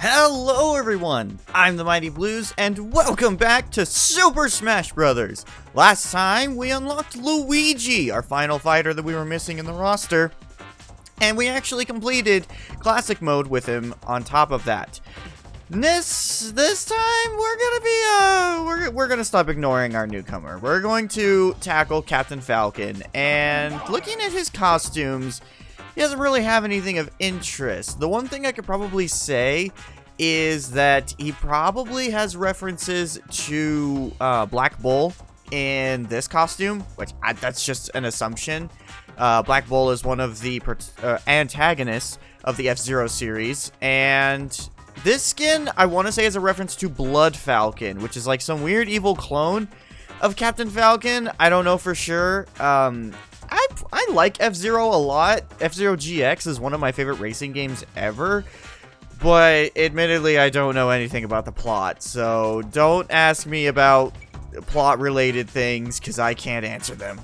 Hello everyone, I'm the Mighty Blues, and welcome back to Super Smash Bros. Last time, we unlocked Luigi, our final fighter that we were missing in the roster, and we actually completed Classic Mode with him on top of that. This time, we're gonna stop ignoring our newcomer. We're going to tackle Captain Falcon, and looking at his costumes, he doesn't really have anything of interest. The one thing I could probably say is that he probably has references to Black Bull in this costume, which that's just an assumption. Black Bull is one of the antagonists of the F-Zero series, and this skin, I want to say, is a reference to Blood Falcon, which is like some weird evil clone of Captain Falcon. I don't know for sure. I like F-Zero a lot. F-Zero GX is one of my favorite racing games ever. But admittedly, I don't know anything about the plot. So don't ask me about plot-related things, because I can't answer them.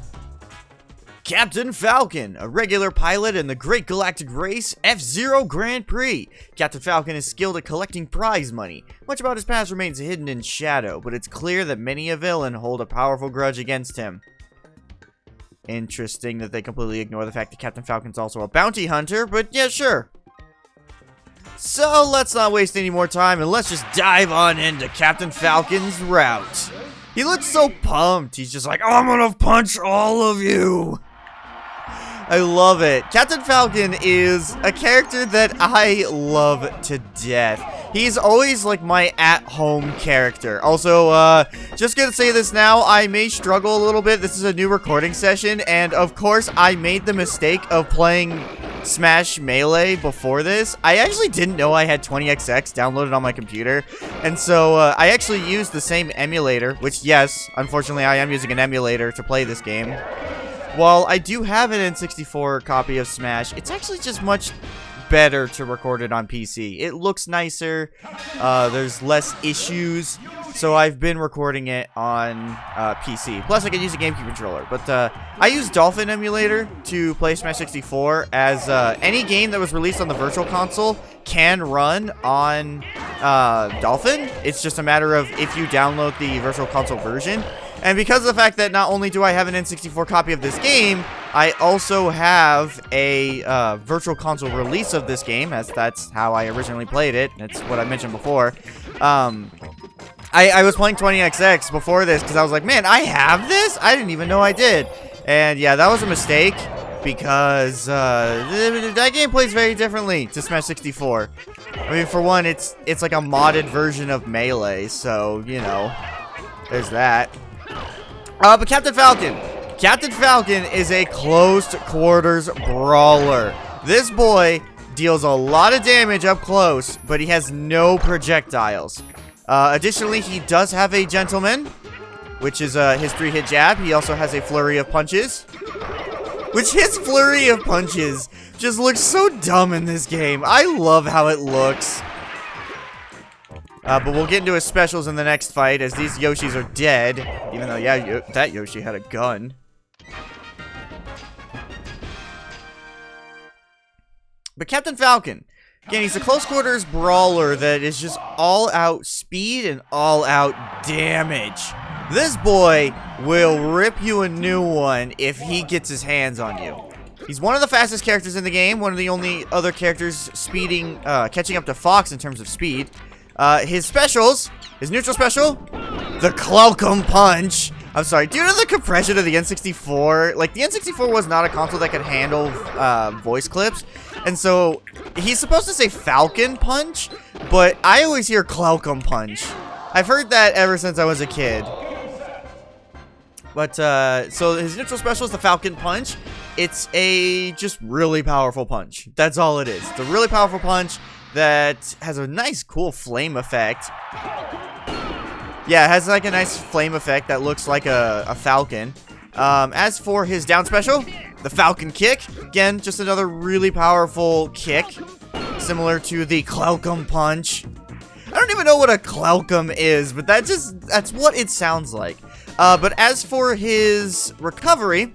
Captain Falcon, a regular pilot in the Great Galactic Race F-Zero Grand Prix. Captain Falcon is skilled at collecting prize money. Much about his past remains hidden in shadow, but it's clear that many a villain hold a powerful grudge against him. Interesting that they completely ignore the fact that Captain Falcon's also a bounty hunter, but yeah, sure. So let's not waste any more time and let's just dive on into Captain Falcon's route. He looks so pumped. He's just like, I'm gonna punch all of you. I love it. Captain Falcon is a character that I love to death. He's always like my at-home character. Also, just gonna say this now, I may struggle a little bit. This is a new recording session, and of course, I made the mistake of playing Smash Melee before this. I actually didn't know I had 20XX downloaded on my computer, and so I actually used the same emulator, which, yes, unfortunately, I am using an emulator to play this game. While I do have an N64 copy of Smash, it's actually just much better to record it on PC. It looks nicer, there's less issues, so I've been recording it on PC. Plus, I can use a GameCube controller, but I use Dolphin emulator to play Smash 64, as any game that was released on the Virtual Console can run on Dolphin. It's just a matter of if you download the Virtual Console version. And because of the fact that not only do I have an N64 copy of this game, I also have a Virtual Console release of this game, as that's how I originally played it. That's what I mentioned before. I was playing 20XX before this because I was like, man, I have this? I didn't even know I did. And yeah, that was a mistake because that game plays very differently to Smash 64. I mean, for one, it's like a modded version of Melee, so, you know, there's that. But Captain Falcon is a close quarters brawler. This boy deals a lot of damage up close, but he has no projectiles. Additionally, he does have a gentleman, which is his 3-hit jab. He also has a flurry of punches, which his flurry of punches just looks so dumb in this game. I love how it looks. But we'll get into his specials in the next fight, as these Yoshis are dead. Even though, yeah, that Yoshi had a gun. But Captain Falcon, again, he's a close quarters brawler that is just all out speed and all out damage. This boy will rip you a new one if he gets his hands on you. He's one of the fastest characters in the game, one of the only other characters catching up to Fox in terms of speed. His specials, his neutral special, the Falcon Punch. I'm sorry, due to the compression of the N64, like, the N64 was not a console that could handle voice clips, and so he's supposed to say Falcon Punch, but I always hear Falcon Punch. I've heard that ever since I was a kid. But, so his neutral special is the Falcon Punch. It's a just really powerful punch. That's all it is. It's a really powerful punch that has a nice, cool flame effect. Yeah, it has like a nice flame effect that looks like a falcon. As for his down special, the Falcon Kick. Again, just another really powerful kick, similar to the Falcon Punch. I don't even know what a Falcon is, but that's what it sounds like. But as for his recovery,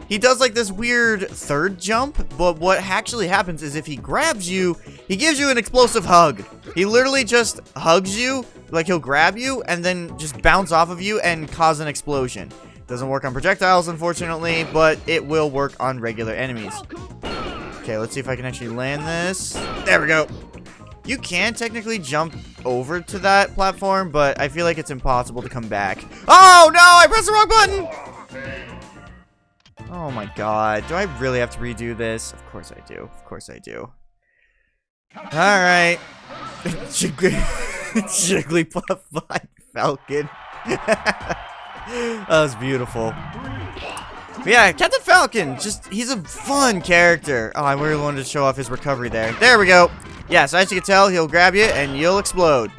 He does like this weird third jump, but what actually happens is if he grabs you, he gives you an explosive hug. He literally just hugs you, like he'll grab you, and then just bounce off of you and cause an explosion. Doesn't work on projectiles, unfortunately, but it will work on regular enemies. Okay, let's see if I can actually land this. There we go. You can technically jump over to that platform, but I feel like it's impossible to come back. Oh, no! I pressed the wrong button! Oh my god. Do I really have to redo this? Of course I do. Of course I do. Alright. Jigglypuff by Falcon. That was beautiful. But yeah, Captain Falcon, he's a fun character. Oh, I really wanted to show off his recovery there. There we go. Yeah, so as you can tell, he'll grab you and you'll explode.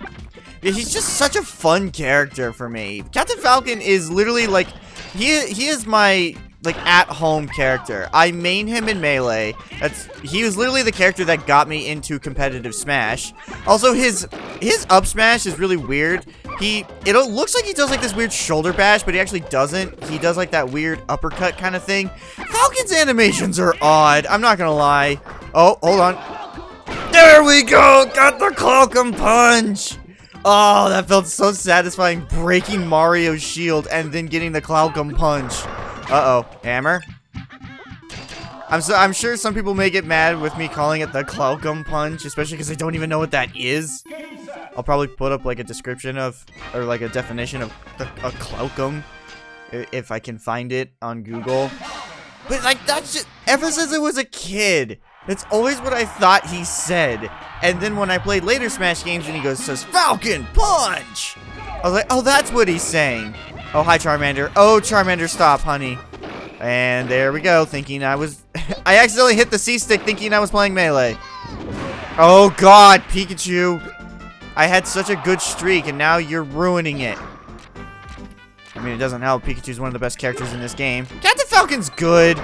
Yeah, he's just such a fun character for me. Captain Falcon is literally like, he is my like at-home character. I main him in Melee. He was literally the character that got me into competitive Smash. Also, his up smash is really weird. It looks like he does like this weird shoulder bash, but he actually doesn't. He does like that weird uppercut kind of thing. Falcon's animations are odd. I'm not gonna lie. Oh, hold on. There we go. Got the Falcon punch. Oh, that felt so satisfying, breaking Mario's shield and then getting the Falcon punch. Uh-oh. Hammer? I'm sure some people may get mad with me calling it the Falcon punch, especially because they don't even know what that is. I'll probably put up like a description of, or like a definition of a Falcon, if I can find it on Google. But like, that's just, ever since I was a kid, that's always what I thought he said. And then when I played later Smash games and he says, Falcon punch! I was like, oh, that's what he's saying. Oh, hi, Charmander. Oh, Charmander, stop, honey. And there we go, thinking I was... I accidentally hit the C-stick thinking I was playing Melee. Oh, God, Pikachu. I had such a good streak, and now you're ruining it. I mean, it doesn't help. Pikachu's one of the best characters in this game. Captain Falcon's good,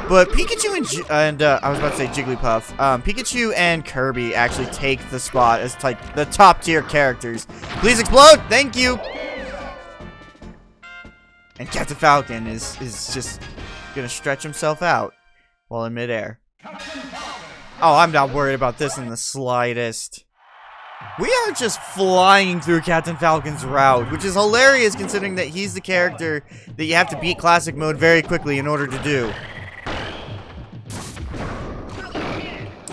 but Pikachu and I was about to say Jigglypuff. Pikachu and Kirby actually take the spot as like the top-tier characters. Please explode! Thank you! And Captain Falcon is just gonna stretch himself out while in midair. Oh, I'm not worried about this in the slightest. We are just flying through Captain Falcon's route, which is hilarious considering that he's the character that you have to beat classic mode very quickly in order to do.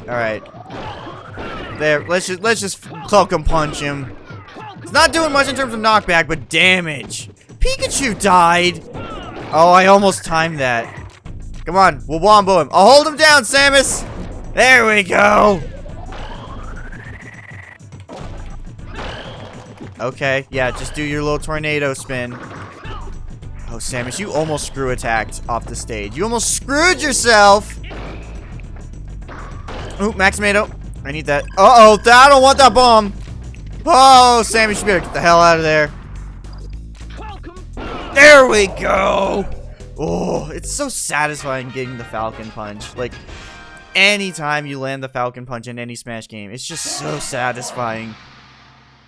Alright. There, let's just Falcon punch him. It's not doing much in terms of knockback, but damage. Pikachu died! Oh, I almost timed that. Come on, we'll wombo him. I'll hold him down, Samus! There we go! Okay, yeah, just do your little tornado spin. Oh, Samus, you almost screw attacked off the stage. You almost screwed yourself! Ooh, Max Tomato. I need that. Uh-oh, I don't want that bomb! Oh, Samus, you better get the hell out of there. There we go! Oh, it's so satisfying getting the Falcon punch. Like, anytime you land the Falcon punch in any Smash game, it's just so satisfying.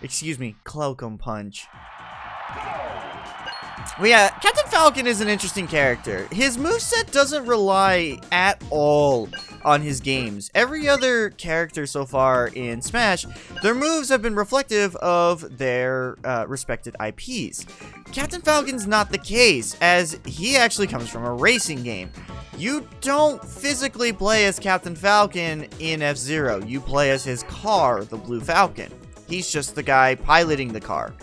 Excuse me, Falcon punch. Well, yeah, Captain Falcon is an interesting character. His moveset doesn't rely at all on his games. Every other character so far in Smash, their moves have been reflective of their respected IPs. Captain Falcon's not the case, as he actually comes from a racing game. You don't physically play as Captain Falcon in F-Zero. You play as his car, the Blue Falcon. He's just the guy piloting the car.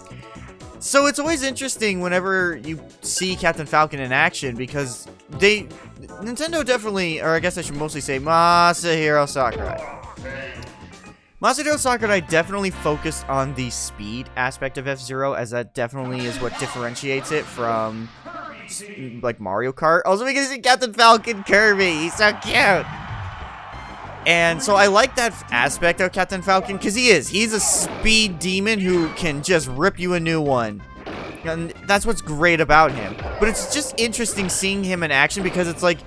So it's always interesting whenever you see Captain Falcon in action because Nintendo definitely, or I guess I should mostly say Masahiro Sakurai. Masahiro Sakurai definitely focused on the speed aspect of F-Zero, as that definitely is what differentiates it from like Mario Kart. Also because it's Captain Falcon Kirby, he's so cute. And so I like that aspect of Captain Falcon, because he's a speed demon who can just rip you a new one. And that's what's great about him. But it's just interesting seeing him in action, because it's like,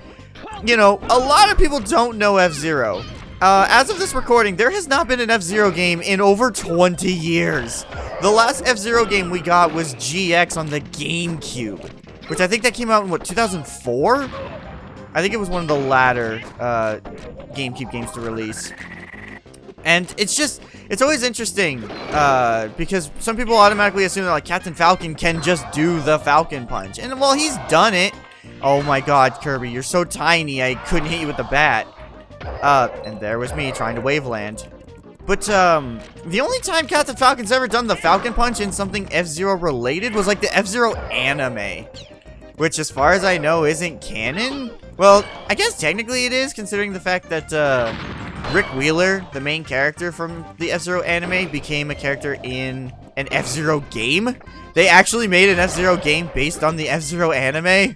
you know, a lot of people don't know F-Zero. As of this recording, there has not been an F-Zero game in over 20 years. The last F-Zero game we got was GX on the GameCube, which I think that came out in, what, 2004? I think it was one of the latter GameCube games to release. And it's always interesting, because some people automatically assume that, like, Captain Falcon can just do the Falcon Punch. And, well, he's done it. Oh my god, Kirby, you're so tiny, I couldn't hit you with the bat. And there was me trying to waveland. But, the only time Captain Falcon's ever done the Falcon Punch in something F-Zero related was, like, the F-Zero anime. Which, as far as I know, isn't canon. Well, I guess technically it is, considering the fact that, Rick Wheeler, the main character from the F-Zero anime, became a character in an F-Zero game. They actually made an F-Zero game based on the F-Zero anime.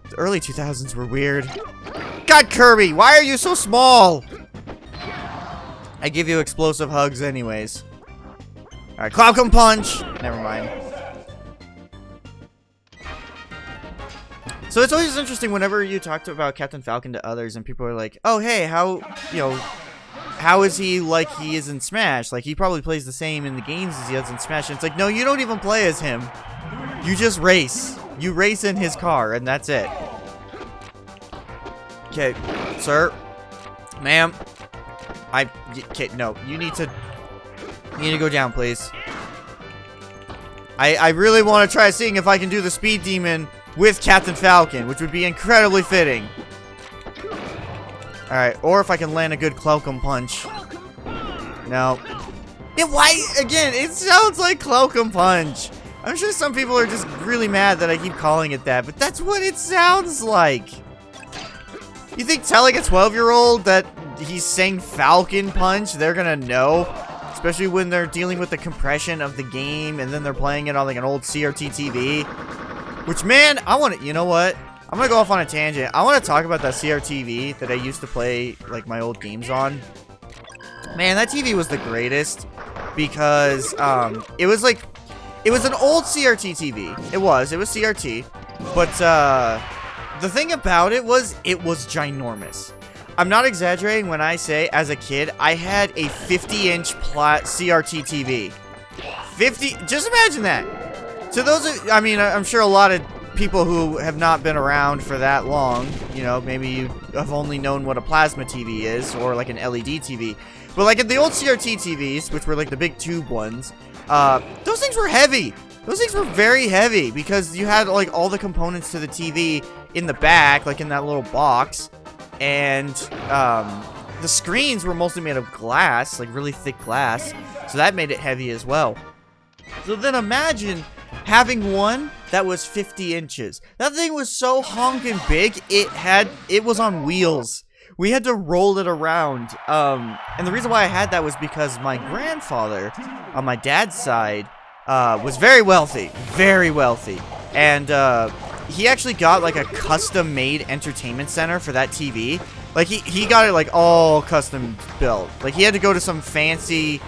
The early 2000s were weird. God, Kirby, why are you so small? I give you explosive hugs anyways. Alright, Falcon Punch! Never mind. So it's always interesting whenever you talk about Captain Falcon to others and people are like, oh, hey, how is he like he is in Smash? Like, he probably plays the same in the games as he does in Smash. And it's like, no, you don't even play as him. You just race. You race in his car, and that's it. Okay, sir. Ma'am. Okay, no, you need to go down, please. I really want to try seeing if I can do the Speed Demon with Captain Falcon, which would be incredibly fitting. Alright, or if I can land a good Falcon Punch. No. Yeah, why? Again, it sounds like Falcon Punch. I'm sure some people are just really mad that I keep calling it that, but that's what it sounds like. You think telling a 12-year-old that he's saying Falcon Punch, they're gonna know? Especially when they're dealing with the compression of the game and then they're playing it on like an old CRT TV. Which, man, you know what? I'm gonna go off on a tangent. I want to talk about that CRT TV that I used to play like my old games on. Man, that TV was the greatest because it was an old CRT TV. It was CRT, but the thing about it was ginormous. I'm not exaggerating when I say, as a kid, I had a 50-inch CRT TV. 50, just imagine that. To those of, I mean, I'm sure a lot of people who have not been around for that long, you know, maybe you have only known what a plasma TV is, or like an LED TV. But like the old CRT TVs, which were like the big tube ones, those things were heavy. Those things were very heavy because you had like all the components to the TV in the back, like in that little box. And the screens were mostly made of glass, like really thick glass. So that made it heavy as well. So then imagine having one that was 50 inches. That thing was so honking big, it was on wheels. We had to roll it around. And the reason why I had that was because my grandfather, on my dad's side, was very wealthy. Very wealthy. And he actually got like a custom-made entertainment center for that TV. Like, he got it like all custom built. Like, he had to go to some fancy...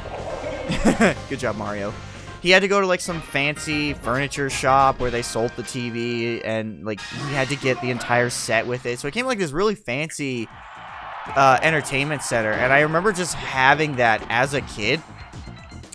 Good job, Mario. He had to go to like some fancy furniture shop where they sold the TV, and like he had to get the entire set with it. So it came like this really fancy entertainment center, and I remember just having that as a kid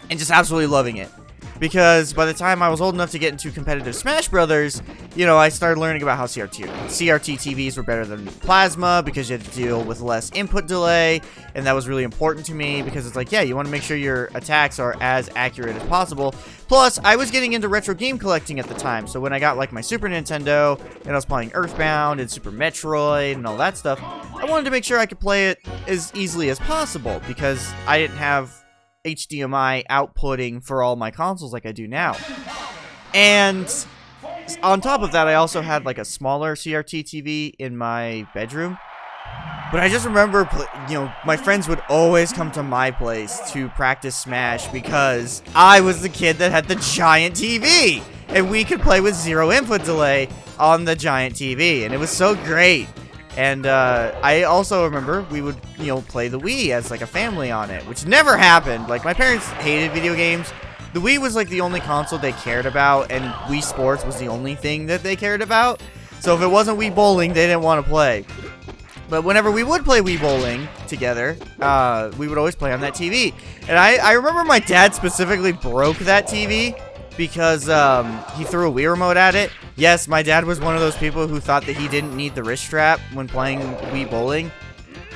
and just absolutely loving it. Because by the time I was old enough to get into competitive Smash Brothers, you know, I started learning about how CRT TVs were better than plasma because you had to deal with less input delay, and that was really important to me because it's like, yeah, you want to make sure your attacks are as accurate as possible. Plus, I was getting into retro game collecting at the time, so when I got like my Super Nintendo and I was playing Earthbound and Super Metroid and all that stuff, I wanted to make sure I could play it as easily as possible because I didn't have HDMI outputting for all my consoles like I do now. And on top of that, I also had like a smaller CRT TV in my bedroom. But I just remember, you know, my friends would always come to my place to practice Smash because I was the kid that had the giant TV. And we could play with zero input delay on the giant TV. And it was so great. And I also remember we would, you know, play the Wii as like a family on it, which never happened. Like, my parents hated video games. The Wii was like the only console they cared about, and Wii Sports was the only thing that they cared about. So if it wasn't Wii Bowling, they didn't want to play. But whenever we would play Wii Bowling together, we would always play on that TV. And I remember my dad specifically broke that TV because he threw a Wii remote at it. Yes, my dad was one of those people who thought that he didn't need the wrist strap when playing Wii Bowling.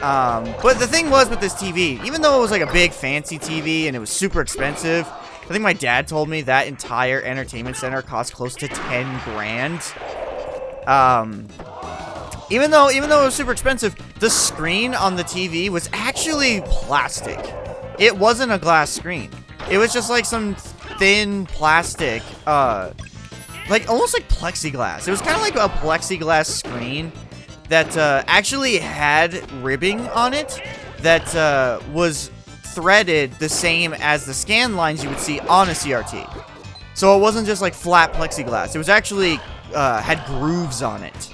But the thing was with this TV, even though it was like a big fancy TV and it was super expensive, I think my dad told me that entire entertainment center cost close to 10 grand. Even though it was super expensive, the screen on the TV was actually plastic. It wasn't a glass screen. It was just like some thin plastic, like almost like plexiglass. It was kind of like a plexiglass screen that actually had ribbing on it that was threaded the same as the scan lines you would see on a CRT. So it wasn't just like flat plexiglass. It was actually had grooves on it,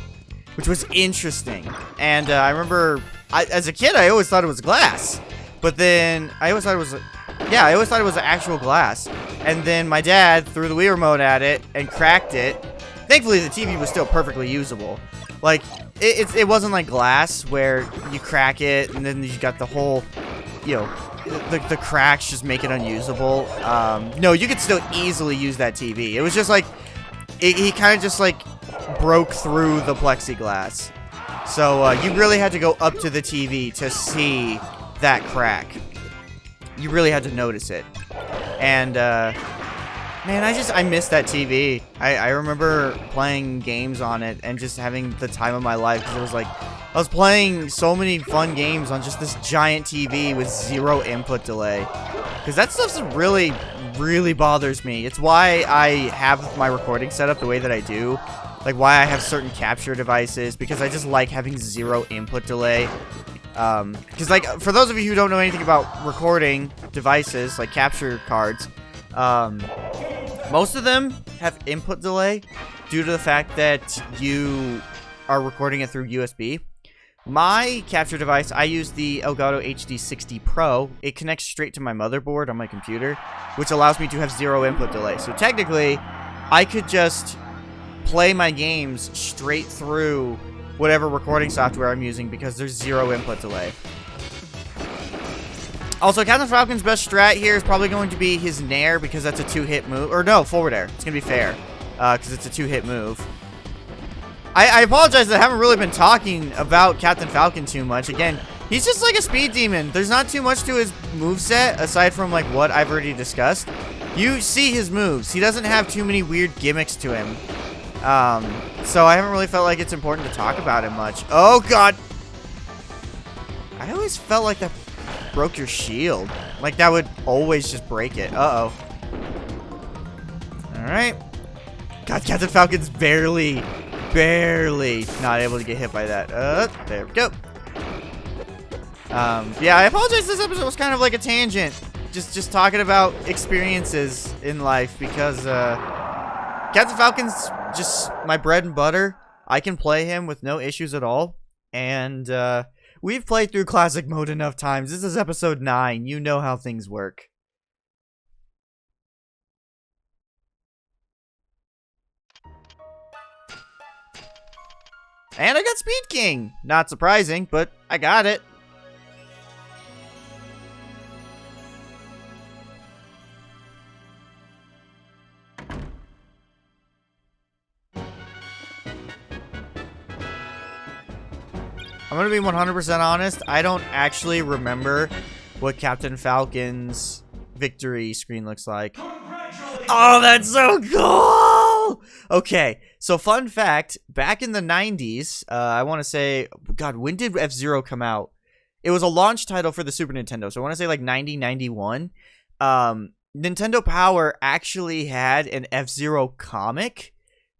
which was interesting. And I remember, as a kid, I always thought it was glass. But then I always thought it was, I always thought it was actual glass. And then my dad threw the Wii remote at it and cracked it. Thankfully, the TV was still perfectly usable. Like, it wasn't like glass where you crack it and then you got the whole, you know, the cracks just make it unusable. No, you could still easily use that TV. It was just like, he kind of just like broke through the plexiglass. So you really had to go up to the TV to see that crack. You really had to notice it. And man, I miss that TV. I remember playing games on it and just having the time of my life, because it was like I was playing so many fun games on just this giant TV with zero input delay. Because that stuff really, really bothers me. It's why I have my recording set up the way that I do. Like why I have certain capture devices, because I just like having zero input delay. Because like, for those of you who don't know anything about recording devices, like capture cards, most of them have input delay due to the fact that you are recording it through USB. My capture device, I use the Elgato HD60 Pro. It connects straight to my motherboard on my computer, which allows me to have zero input delay. So technically, I could just play my games straight through whatever recording software I'm using because there's zero input delay. Also, Captain Falcon's best strat here is probably going to be his Nair, because that's a 2-hit move. Or no, forward air. It's going to be fair, because it's a 2-hit move. I apologize that I haven't really been talking about Captain Falcon too much. Again, he's just like a speed demon. There's not too much to his moveset aside from like what I've already discussed. You see his moves. He doesn't have too many weird gimmicks to him. So I haven't really felt like it's important to talk about him much. Oh, God. I always felt like that broke your shield. Like that would always just break it. Uh-oh. Alright. God, Captain Falcon's barely not able to get hit by that. There we go. Yeah, I apologize. This episode was kind of like a tangent. Just talking about experiences in life, because Captain Falcon's just my bread and butter. I can play him with no issues at all. And we've played through classic mode enough times. This is episode 9. You know how things work. And I got Speed King. Not surprising, but I got it. I'm gonna be 100% honest. I don't actually remember what Captain Falcon's victory screen looks like. Oh, that's so cool! Okay, so fun fact, back in the 90s, I want to say, God, when did F-Zero come out? It was a launch title for the Super Nintendo, so I want to say like 91. Nintendo Power actually had an F-Zero comic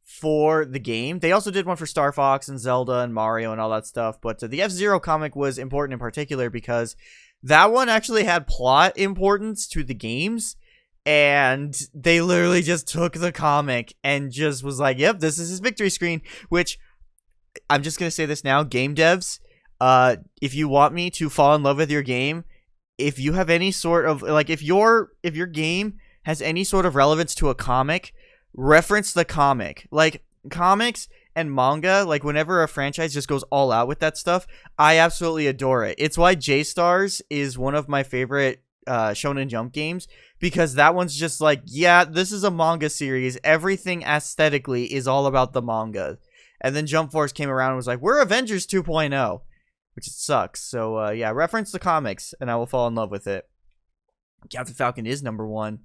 for the game. They also did one for Star Fox and Zelda and Mario and all that stuff, but the F-Zero comic was important in particular because that one actually had plot importance to the games. And they literally just took the comic and just was like, yep, this is his victory screen. Which, I'm just going to say this now, game devs, if you want me to fall in love with your game, if you have any sort of, like, if your game has any sort of relevance to a comic, reference the comic. Like, comics and manga, like, whenever a franchise just goes all out with that stuff, I absolutely adore it. It's why J-Stars is one of my favorite Shonen Jump games, because that one's just like, yeah, this is a manga series. Everything aesthetically is all about the manga. And then Jump Force came around and was like, we're Avengers 2.0. which sucks. So, yeah, reference the comics, and I will fall in love with it. Captain Falcon is number 1.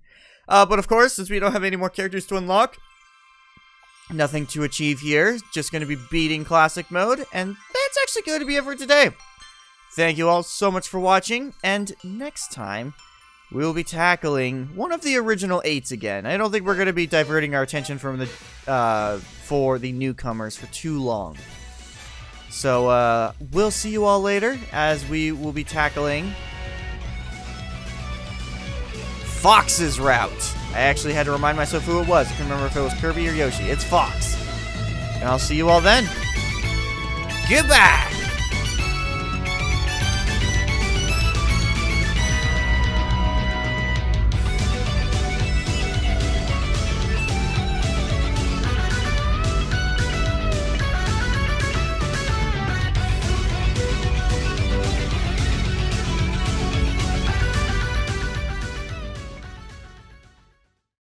But of course, since we don't have any more characters to unlock, nothing to achieve here. Just going to be beating classic mode, and that's actually going to be it for today. Thank you all so much for watching, and next time, we'll be tackling one of the original 8s again. I don't think we're going to be diverting our attention from the for the newcomers for too long. So, we'll see you all later as we will be tackling Fox's route. I actually had to remind myself who it was. I couldn't remember if it was Kirby or Yoshi. It's Fox. And I'll see you all then. Goodbye!